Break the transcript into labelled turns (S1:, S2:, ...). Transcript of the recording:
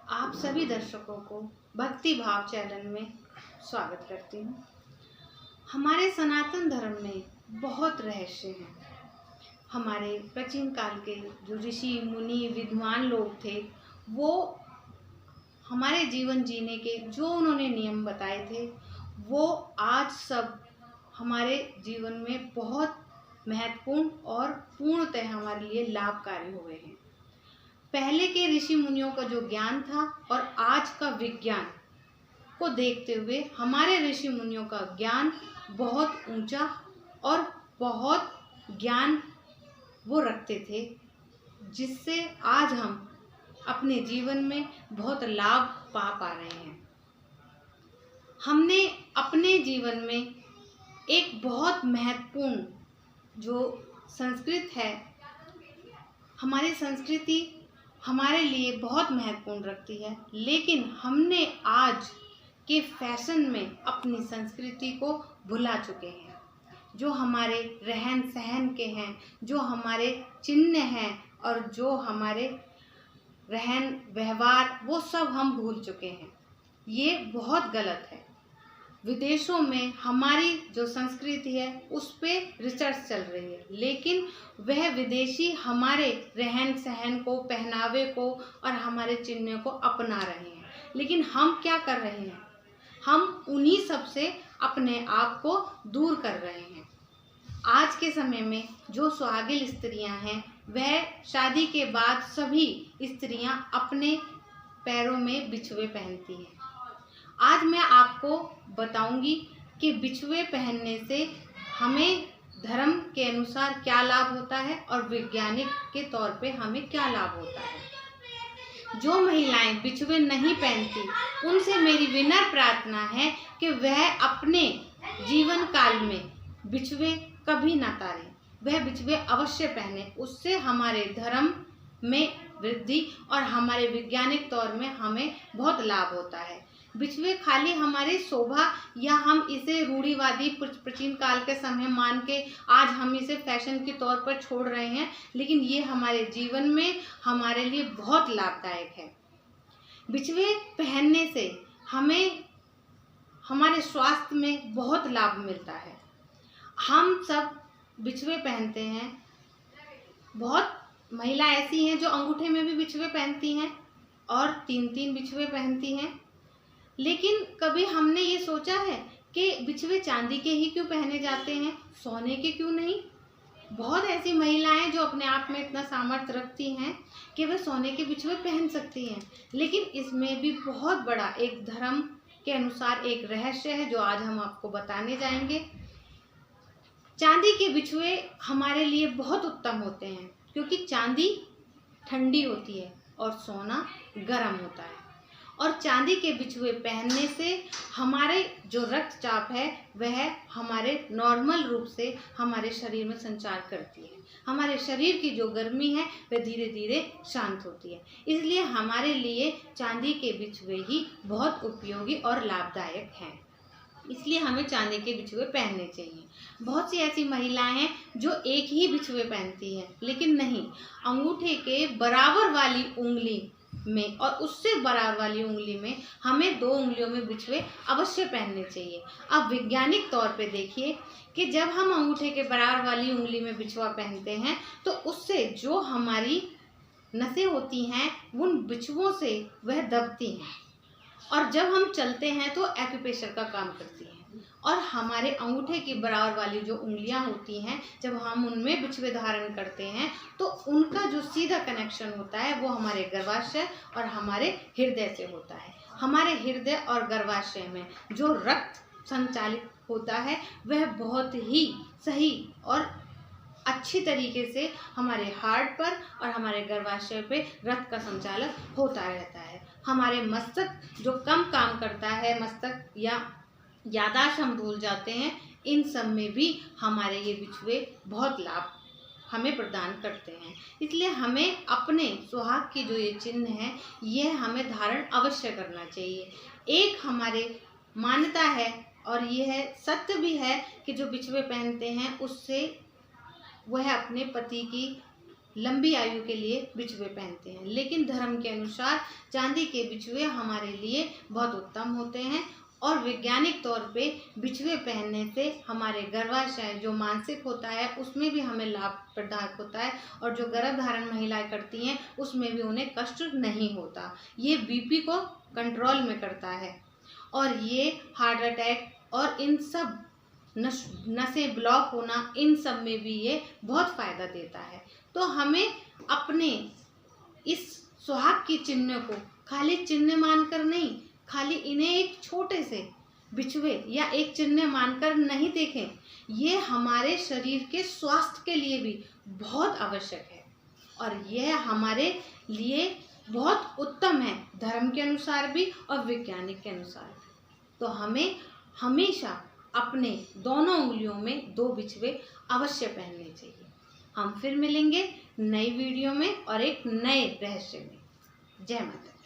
S1: आप सभी दर्शकों को भक्ति भाव चैनल में स्वागत करती हूँ। हमारे सनातन धर्म में बहुत रहस्य हैं। हमारे प्राचीन काल के जो ऋषि मुनि विद्वान लोग थे, वो हमारे जीवन जीने के जो उन्होंने नियम बताए थे, वो आज सब हमारे जीवन में बहुत महत्वपूर्ण और पूर्णतः हमारे लिए लाभकारी हुए हैं। पहले के ऋषि मुनियों का जो ज्ञान था और आज का विज्ञान को देखते हुए हमारे ऋषि मुनियों का ज्ञान बहुत ऊंचा और बहुत ज्ञान वो रखते थे, जिससे आज हम अपने जीवन में बहुत लाभ पा रहे हैं। हमने अपने जीवन में एक बहुत महत्वपूर्ण जो संस्कृत है, हमारी संस्कृति हमारे लिए बहुत महत्वपूर्ण रखती है, लेकिन हमने आज के फैशन में अपनी संस्कृति को भुला चुके हैं। जो हमारे रहन सहन के हैं, जो हमारे चिन्ह हैं और जो हमारे रहन व्यवहार, वो सब हम भूल चुके हैं। ये बहुत गलत है। विदेशों में हमारी जो संस्कृति है उस पे रिसर्च चल रही है, लेकिन वह विदेशी हमारे रहन सहन को, पहनावे को और हमारे चिन्ह को अपना रहे हैं। लेकिन हम क्या कर रहे हैं? हम उन्हीं सब से अपने आप को दूर कर रहे हैं। आज के समय में जो सुहागिन स्त्रियां हैं, वह शादी के बाद सभी स्त्रियां अपने पैरों में बिछुए पहनती हैं। आज मैं आपको बताऊंगी कि बिछुए पहनने से हमें धर्म के अनुसार क्या लाभ होता है और वैज्ञानिक के तौर पे हमें क्या लाभ होता है। जो महिलाएं बिछुए नहीं पहनती, उनसे मेरी विनम्र प्रार्थना है कि वह अपने जीवन काल में बिछुए कभी ना तारें, वह बिछुए अवश्य पहने। उससे हमारे धर्म में वृद्धि और हमारे वैज्ञानिक तौर में हमें बहुत लाभ होता है। बिछुए खाली हमारी शोभा या हम इसे रूढ़िवादी प्राचीन काल के समय मान के आज हम इसे फैशन के तौर पर छोड़ रहे हैं, लेकिन ये हमारे जीवन में हमारे लिए बहुत लाभदायक है। बिछुए पहनने से हमें हमारे स्वास्थ्य में बहुत लाभ मिलता है। हम सब बिछुए पहनते हैं। बहुत महिला ऐसी हैं जो अंगूठे में भी बिछुए पहनती हैं और 3-3 बिछुए पहनती हैं। लेकिन कभी हमने ये सोचा है कि बिछुए चांदी के ही क्यों पहने जाते हैं, सोने के क्यों नहीं? बहुत ऐसी महिलाएं जो अपने आप में इतना सामर्थ्य रखती हैं कि वह सोने के बिछुए पहन सकती हैं, लेकिन इसमें भी बहुत बड़ा एक धर्म के अनुसार एक रहस्य है जो आज हम आपको बताने जाएंगे। चांदी के बिछुए हमारे लिए बहुत उत्तम होते हैं, क्योंकि चांदी ठंडी होती है और सोना गर्म होता है। और चांदी के बिछुए पहनने से हमारे जो रक्तचाप है वह हमारे नॉर्मल रूप से हमारे शरीर में संचार करती है। हमारे शरीर की जो गर्मी है वह धीरे धीरे शांत होती है। इसलिए हमारे लिए चांदी के बिछुए ही बहुत उपयोगी और लाभदायक हैं। इसलिए हमें चांदी के बिछुए पहनने चाहिए। बहुत सी ऐसी महिलाएं हैं जो एक ही बिछुए पहनती हैं, लेकिन नहीं, अंगूठे के बराबर वाली उंगली में और उससे बराबर वाली उंगली में हमें 2 उंगलियों में बिछुए अवश्य पहनने चाहिए। अब वैज्ञानिक तौर पे देखिए कि जब हम अंगूठे के बराबर वाली उंगली में बिछुआ पहनते हैं तो उससे जो हमारी नसें होती हैं उन बिछुओं से वह दबती हैं, और जब हम चलते हैं तो एक्यूप्रेशर का काम करती हैं। और हमारे अंगूठे की बराबर वाली जो उंगलियां होती हैं, जब हम उनमें बिछुए धारण करते हैं तो उनका जो सीधा कनेक्शन होता है वो हमारे गर्भाशय और हमारे हृदय से होता है। हमारे हृदय और गर्भाशय में जो रक्त संचालित होता है वह बहुत ही सही और अच्छी तरीके से हमारे हार्ट पर और हमारे गर्भाशय पे रक्त का संचालन होता रहता है। हमारे मस्तिष्क जो कम काम करता है, मस्तिष्क या याददाश्त हम भूल जाते हैं, इन सब में भी हमारे ये बिछुए बहुत लाभ हमें प्रदान करते हैं। इसलिए हमें अपने सुहाग की जो ये चिन्ह है, ये हमें धारण अवश्य करना चाहिए। एक हमारे मान्यता है और ये है, सत्य भी है कि जो बिछुए पहनते हैं उससे वह अपने पति की लंबी आयु के लिए बिछुए पहनते हैं, लेकिन धर्म के अनुसार चांदी के बिछुए हमारे लिए बहुत उत्तम होते हैं। और वैज्ञानिक तौर पे बिछुए पहनने से हमारे गर्भाशय जो मानसिक होता है उसमें भी हमें लाभ प्रदायक होता है, और जो गर्भधारण महिलाएं करती हैं उसमें भी उन्हें कष्ट नहीं होता। ये बीपी को कंट्रोल में करता है, और ये हार्ट अटैक और इन सब नसें ब्लॉक होना, इन सब में भी ये बहुत फ़ायदा देता है। तो हमें अपने इस सुहाग की चिन्ह को खाली चिन्ह मानकर नहीं, खाली इन्हें एक छोटे से बिछुए या एक चिन्ह मानकर नहीं देखें, ये हमारे शरीर के स्वास्थ्य के लिए भी बहुत आवश्यक है, और यह हमारे लिए बहुत उत्तम है, धर्म के अनुसार भी और वैज्ञानिक के अनुसार भी। तो हमें हमेशा अपने दोनों उंगलियों में 2 बिछुए अवश्य पहनने चाहिए। हम फिर मिलेंगे नई वीडियो में और एक नए रहस्य में। जय माता दी।